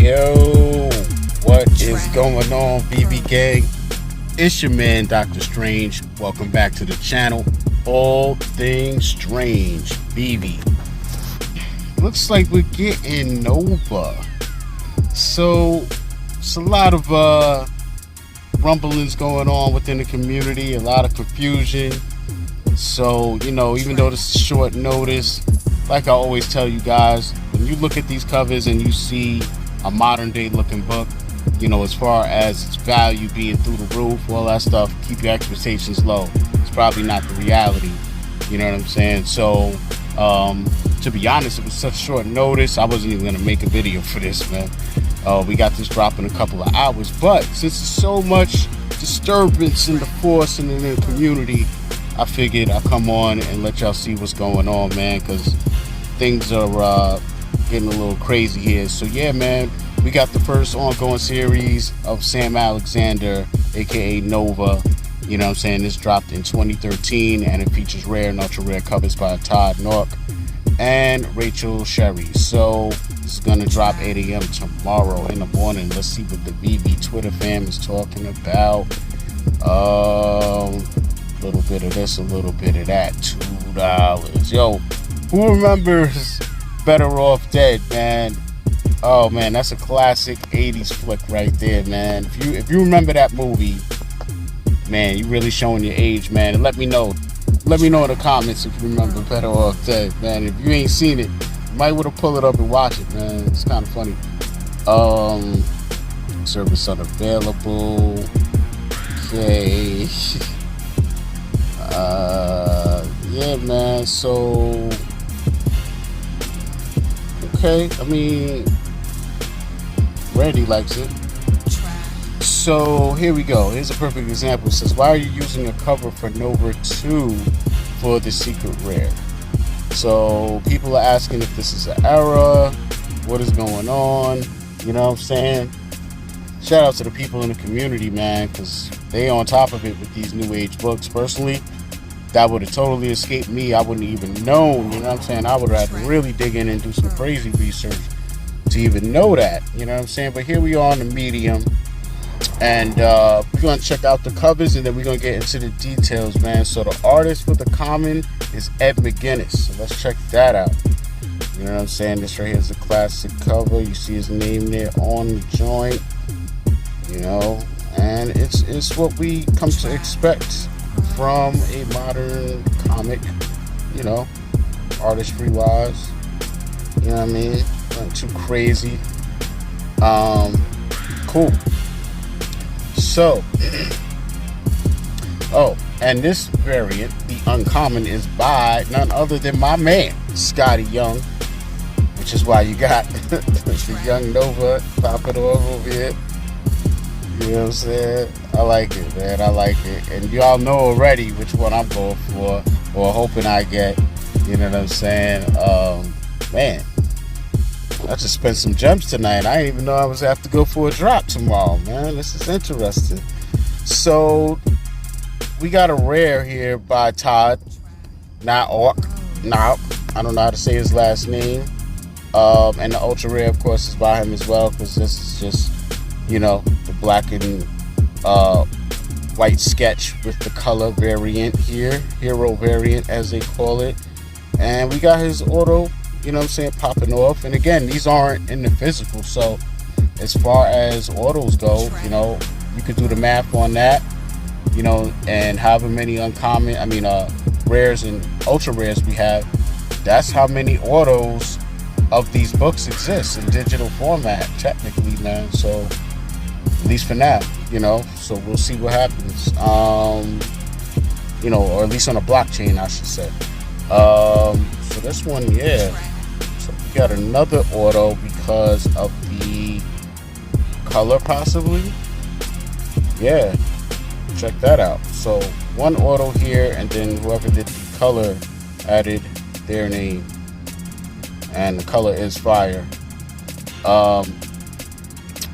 Yo, what is going on, VeVe gang? It's your man, Dokta Strange. Welcome back to the channel. All things strange, VeVe. Looks like we're getting Nova. So, it's a lot of rumblings going on within the community, a lot of confusion. So, you know, even though this is short notice, like I always tell you guys, when you look at these covers and you see a modern day looking book, you know, as far as its value being through the roof, all that stuff, keep your expectations low. It's probably not the reality. You know what I'm saying? So, to be honest, it was such short notice, I wasn't even gonna make a video for this, man. We got this drop in a couple of hours, but since there's so much disturbance in the force and in the community, I figured I'd come on and let y'all see what's going on, man, because things are getting a little crazy here. So yeah, man, we got the first ongoing series of Sam Alexander, aka Nova. You know what I'm saying? This dropped in 2013 and it features rare and ultra rare covers by Todd Nork and Rachel Sherry. So this is gonna drop 8 a.m. tomorrow in the morning. Let's see what the VeVe Twitter fam is talking about. A little bit of this, a little bit of that. $2. Yo, who remembers Better Off Dead, man? Oh man, that's a classic 80s flick right there, man. If you remember that movie, man, you really showing your age, man. And let me know in the comments if you remember Better Off Dead, man. If you ain't seen it, you might want to pull it up and watch it, man. It's kind of funny. Service unavailable. Okay. Yeah, man. So, okay. I mean, Randy likes it. So here we go. Here's a perfect example. It says, why are you using a cover for Nova 2 for the secret rare? So people are asking if this is an error, what is going on, you know what I'm saying? Shout out to the people in the community, man, because they on top of it with these new age books. Personally, that would have totally escaped me. I wouldn't even known, you know what I'm saying? I would have had to really dig in and do some crazy research to even know that, you know what I'm saying? But here we are on the medium, and we're going to check out the covers, and then we're going to get into the details, man. So the artist for the common is Ed McGuinness, so let's check that out. You know what I'm saying? This right here is a classic cover. You see his name there on the joint, you know, and it's what we come to expect from a modern comic, you know, artistry wise, you know what I mean? Not too crazy. Cool. So, oh, and this variant, the uncommon, is by none other than my man, Scotty Young, which is why you got the Young Nova popping off over here. You know what I'm saying? I like it, man. I like it. And y'all know already which one I'm going for, or hoping I get. You know what I'm saying? Man, I just spent some gems tonight. I didn't even know I was have to go for a drop tomorrow, man. This is interesting. So we got a rare here by Todd, not Ork. Nah, I don't know how to say his last name. And the ultra rare, of course, is by him as well, because this is just, you know, the black and white sketch with the color variant here, hero variant as they call it. And we got his auto, you know what I'm saying, popping off. And again, these aren't in the physical, so as far as autos go, you know, you could do the math on that, you know, and however many uncommon, I mean, rares and ultra rares we have, that's how many autos of these books exist in digital format, technically, man. So at least for now, you know, so we'll see what happens, you know, or at least on a blockchain, I should say. So this one, yeah, so we got another auto because of the color, possibly. Yeah, check that out. So one auto here, and then whoever did the color added their name, and the color is fire.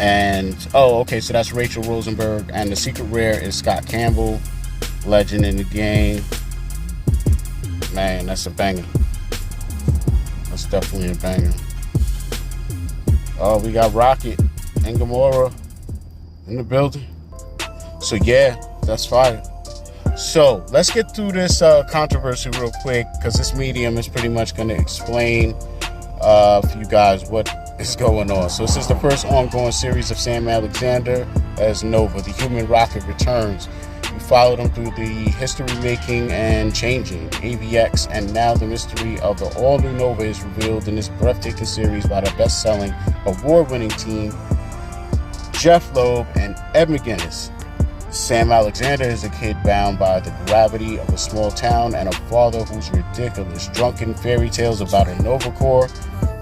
And oh, okay, so that's Rachel Rosenberg, and the secret rare is Scott Campbell, legend in the game. Man, that's a banger. That's definitely a banger. Oh, we got Rocket and Gamora in the building. So yeah, that's fire. So let's get through this controversy real quick, because this medium is pretty much going to explain for you guys what is going on. So this is the first ongoing series of Sam Alexander as Nova, the human rocket returns. We followed him through the history making and changing, AVX, and now the mystery of the all-new Nova is revealed in this breathtaking series by the best-selling, award-winning team, Jeff Loeb and Ed McGuinness. Sam Alexander is a kid bound by the gravity of a small town and a father whose ridiculous, drunken fairy tales about a Nova Corps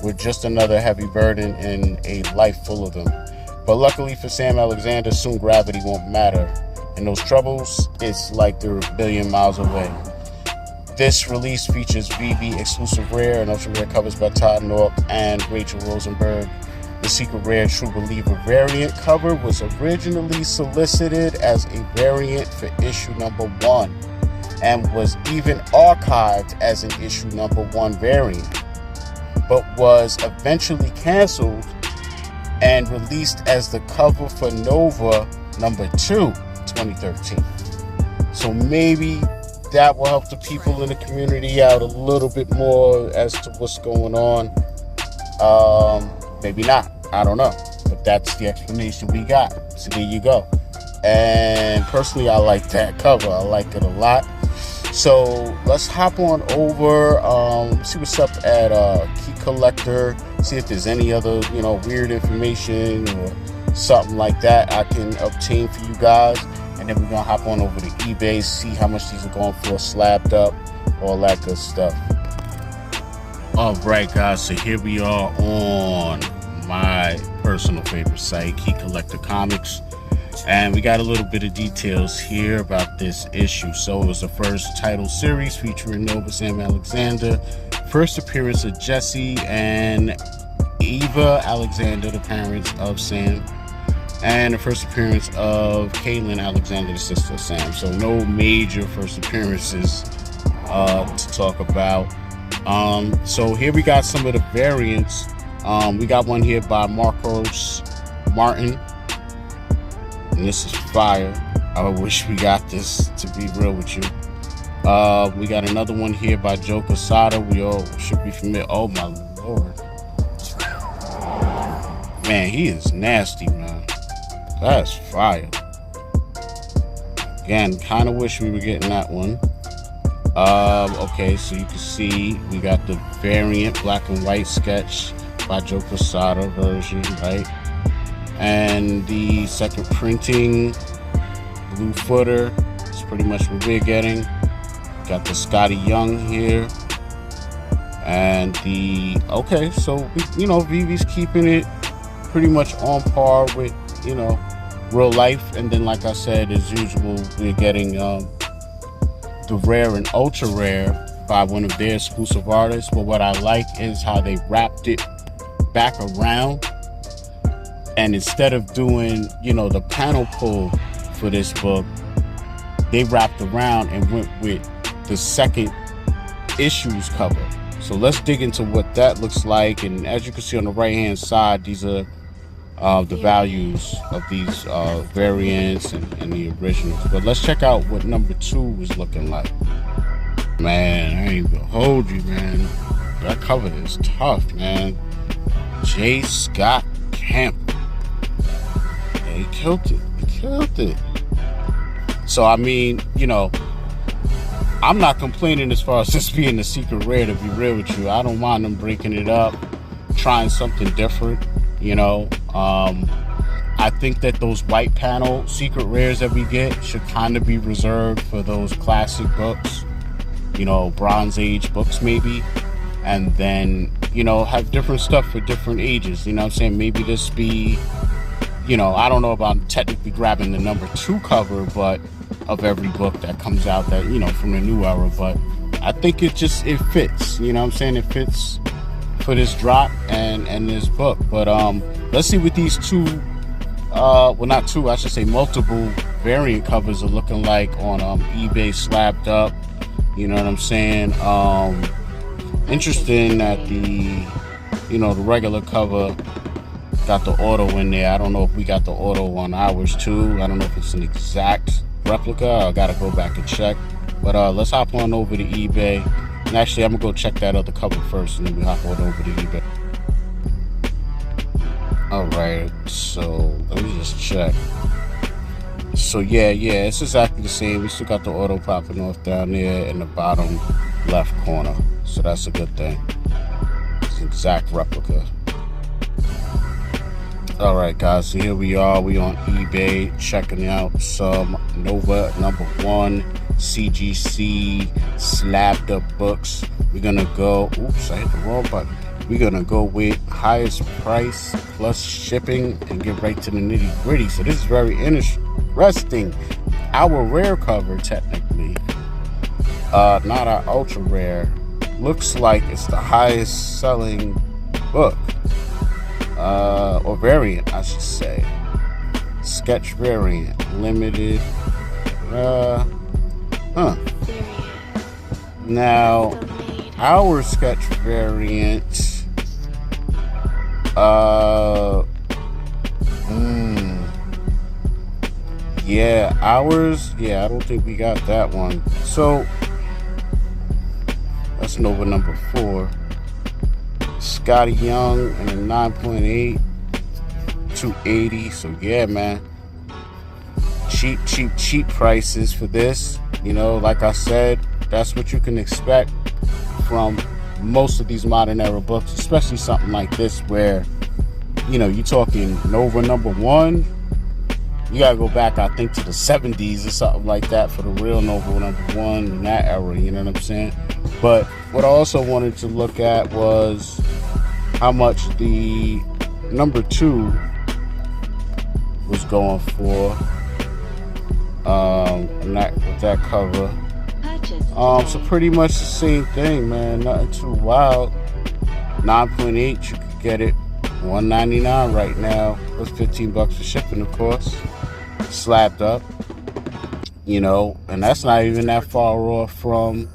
were just another heavy burden in a life full of them. But luckily for Sam Alexander, soon gravity won't matter. And those troubles, it's like they're a billion miles away. This release features VeVe exclusive rare and ultra rare covers by Todd Nork and Rachel Rosenberg. The Secret Rare True Believer variant cover was originally solicited as a variant for issue number 1 and was even archived as an issue number 1 variant, but was eventually canceled and released as the cover for Nova number 2, 2013. So maybe that will help the people in the community out a little bit more as to what's going on. Maybe not. I don't know. But that's the explanation we got. So there you go. And personally, I like that cover. I like it a lot. So let's hop on over, see what's up at Key Collector, see if there's any other, weird information or something like that I can obtain for you guys. And then we're going to hop on over to eBay, see how much these are going for, slabbed up, all that good stuff. All right, guys, so here we are on my personal favorite site, Key Collector Comics, and we got a little bit of details here about this issue. So it was the first title series featuring Nova Sam Alexander, first appearance of Jesse and Eva Alexander, the parents of Sam, and the first appearance of Caitlin Alexander, the sister of Sam. So no major first appearances to talk about. So here we got some of the variants. We got one here by Marcos Martin, and this is fire. I wish we got this, to be real with you. We got another one here by Joe Quesada. We all should be familiar. Oh my lord, man, he is nasty, man. That's fire. Again, kind of wish we were getting that one. Okay, so you can see we got the variant black and white sketch by Joe Quesada version, right? And the second printing, blue footer, is pretty much what we're getting. Got the Scotty Young here. And okay, so, VeVe's keeping it pretty much on par with, real life. And then, like I said, as usual, we're getting the rare and ultra rare by one of their exclusive artists. But what I like is how they wrapped it back around, and instead of doing the panel pull for this book, they wrapped around and went with the second issue's cover. So let's dig into what that looks like. And as you can see on the right hand side, these are the values of these variants and the originals. But let's check out what number 2 is looking like. Man, I ain't gonna hold you, man. That cover is tough, man. J. Scott Campbell. Yeah, he killed it. He killed it. So, I mean, I'm not complaining as far as this being the secret rare, to be real with you. I don't mind them breaking it up, trying something different, I think that those white panel secret rares that we get should kind of be reserved for those classic books, Bronze Age books maybe. And then, have different stuff for different ages. You know what I'm saying? Maybe this be, I don't know about technically grabbing the number 2 cover, but of every book that comes out that, from the new era. But I think it fits. You know what I'm saying? It fits for this drop and this book. But let's see what these two, well, not two, I should say multiple variant covers are looking like on eBay slapped up. You know what I'm saying? Interesting that the, the regular cover Got the auto in there. I don't know if we got the auto on ours too. I don't know if it's an exact replica. I gotta go back and check. But let's hop on over to eBay. And actually, I'm gonna go check that other cover first, and then we hop on over to eBay. All right, so let me just check. So yeah, it's exactly the same. We still got the auto popping off down there in the bottom left corner. So that's a good thing. It's an exact replica. All right, guys, so here we are. We on eBay checking out some Nova #1 CGC slabbed up books. We're gonna go, oops, I hit the wrong button. We're gonna go with highest price plus shipping and get right to the nitty gritty. So this is very interesting. Our rare cover, technically, not our ultra rare, looks like it's the highest selling book, or variant, I should say. Sketch variant, limited, Now, our sketch variant, yeah, ours, I don't think we got that one. So, that's Nova #4. Scotty Young and a 9.8, 280. So yeah, man, cheap prices for this. You know, like I said, that's what you can expect from most of these modern era books, especially something like this where, you know, you're talking Nova #1. You gotta go back, I think, to the 70s or something like that for the real Nova #1 in that era, you know what I'm saying? But what I also wanted to look at was how much the #2 was going for, and that, with that cover. So pretty much the same thing, man. Nothing too wild. 9.8, you could get it $199 right now. Plus $15 for shipping, of course. Slapped up, you know, and that's not even that far off from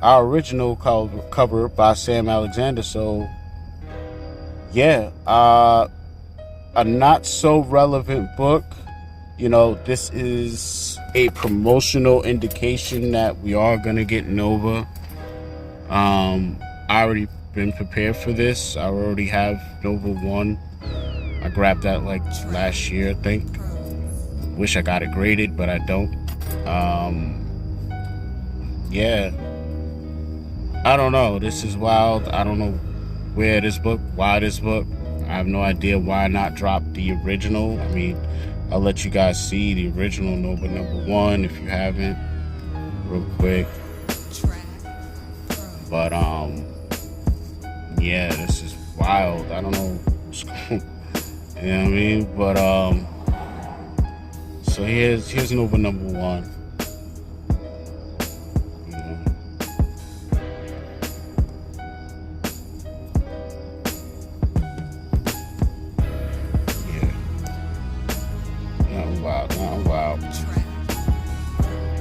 our original cover by Sam Alexander. So yeah, a not so relevant book. You know, this is a promotional indication that we are gonna get Nova. I already been prepared for this. I already have Nova 1. I grabbed that like last year, I think. Wish I got it graded, but I don't. Yeah, I don't know. This is wild. I don't know why this book. I have no idea why not drop the original. I mean, I'll let you guys see the original Nova #1 if you haven't, real quick. But yeah, this is wild. I don't know what's going, you know what I mean? But so here's Nova #1.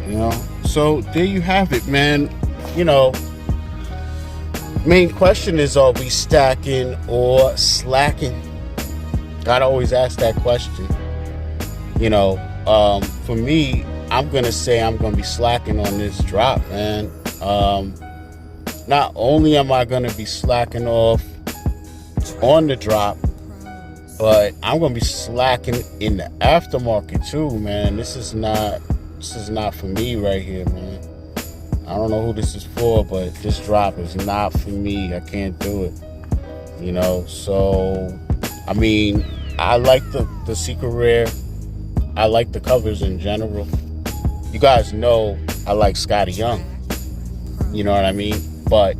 You know, so there you have it, man. You know, main question is, are we stacking or slacking? Gotta always ask that question. You know, for me, I'm gonna say I'm gonna be slacking on this drop, man. Not only am I gonna be slacking off on the drop, but I'm gonna be slacking in the aftermarket too, man. This is not for me right here, man. I don't know who this is for, but this drop is not for me. I can't do it, you know. So I mean, I like the secret rare. I like the covers in general. You guys know I like Scotty Young, you know what I mean? But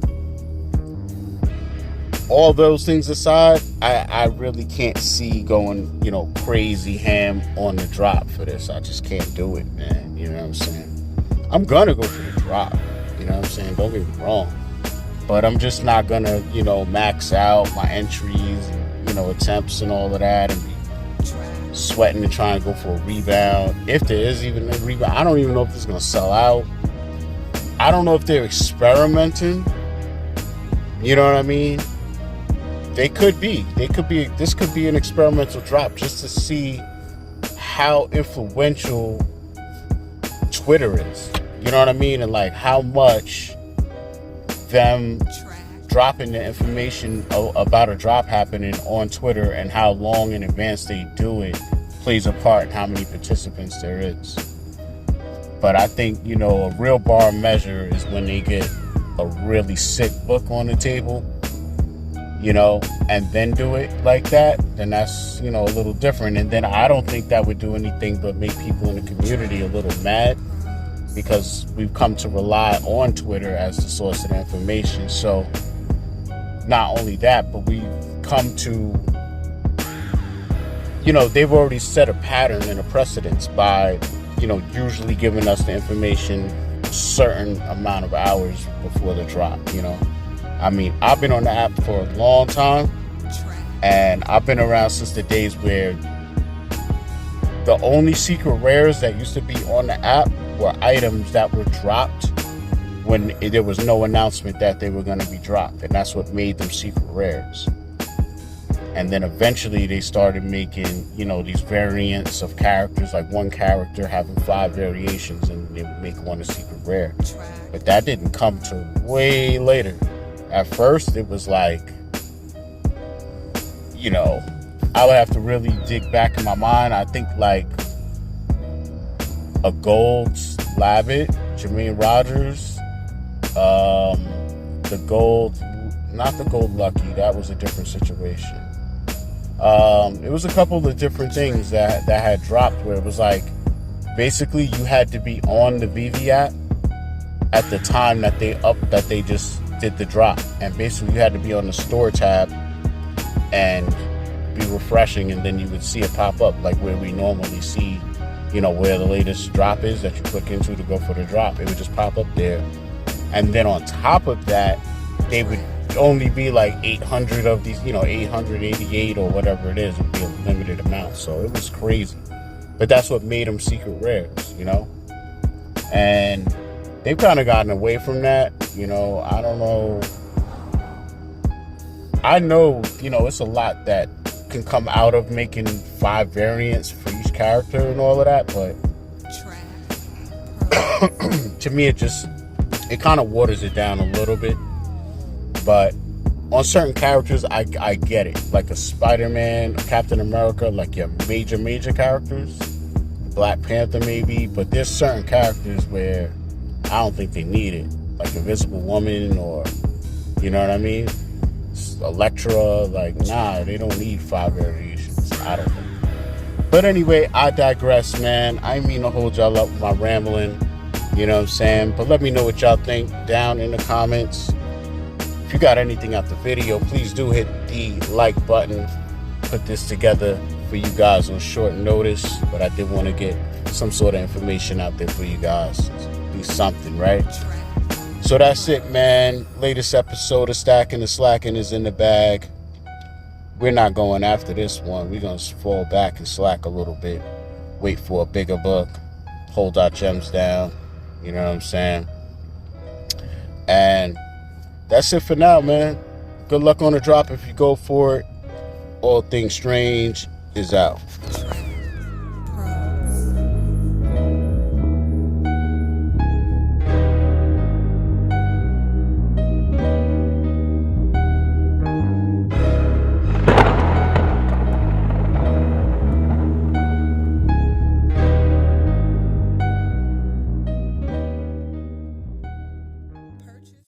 all those things aside, I really can't see going, you know, crazy ham on the drop for this. I just can't do it, man. You know what I'm saying? I'm gonna go for the drop, you know what I'm saying? Don't get me wrong. But I'm just not gonna, you know, max out my entries, and, you know, attempts and all of that, and be sweating to try and go for a rebound. If there is even a rebound, I don't even know if this is gonna sell out. I don't know if they're experimenting. You know what I mean? They could be. This could be an experimental drop just to see how influential Twitter is. You know what I mean? And like how much them dropping the information about a drop happening on Twitter and how long in advance they do it plays a part in how many participants there is. But I think, you know, a real bar measure is when they get a really sick book on the table, you know, and then do it like that, then that's, you know, a little different. And then I don't think that would do anything but make people in the community a little mad, because we've come to rely on Twitter as the source of the information. So not only that, but we've come to, you know, they've already set a pattern and a precedence by, you know, usually giving us the information a certain amount of hours before the drop, you know. I mean, I've been on the app for a long time, and I've been around since the days where the only secret rares that used to be on the app were items that were dropped when there was no announcement that they were going to be dropped, and that's what made them secret rares. And then eventually they started making, you know, these variants of characters, like one character having 5 variations, and they would make one a secret rare. But that didn't come till way later. At first it was like, you know, I would have to really dig back in my mind. I think like a gold Labbit, Jermaine Rogers, the gold, not the gold Lucky, that was a different situation. It was a couple of different things that had dropped where it was like, basically you had to be on the VeVe app at the time that they just did the drop, and basically you had to be on the store tab and be refreshing, and then you would see it pop up like where we normally see, you know, where the latest drop is that you click into to go for the drop. It would just pop up there. And then on top of that, they would only be like 800 of these, you know, 888 or whatever it is. It would be a limited amount. So it was crazy. But that's what made them secret rares, you know? And they've kind of gotten away from that, you know. I don't know. I know, you know, it's a lot that can come out of making 5 variants for each character and all of that, but to me it kind of waters it down a little bit. But on certain characters I get it, like a Spider-Man, a Captain America, like your major characters, Black Panther maybe, but there's certain characters where I don't think they need it, like Invisible Woman, or, you know what I mean, Elektra. Like, nah, they don't need 5 variations, I don't think. But anyway, I digress, man. I didn't mean to hold y'all up with my rambling, you know what I'm saying? But let me know what y'all think down in the comments. If you got anything out the video, please do hit the like button. Put this together for you guys on short notice, but I did want to get some sort of information out there for you guys. Do something, right? So that's it, man. Latest episode of Stackin and Slackin is in the bag. We're not going after this one. We're going to fall back and slack a little bit. Wait for a bigger book. Hold our gems down. You know what I'm saying? And that's it for now, man. Good luck on the drop if you go for it. All Things Strange is out.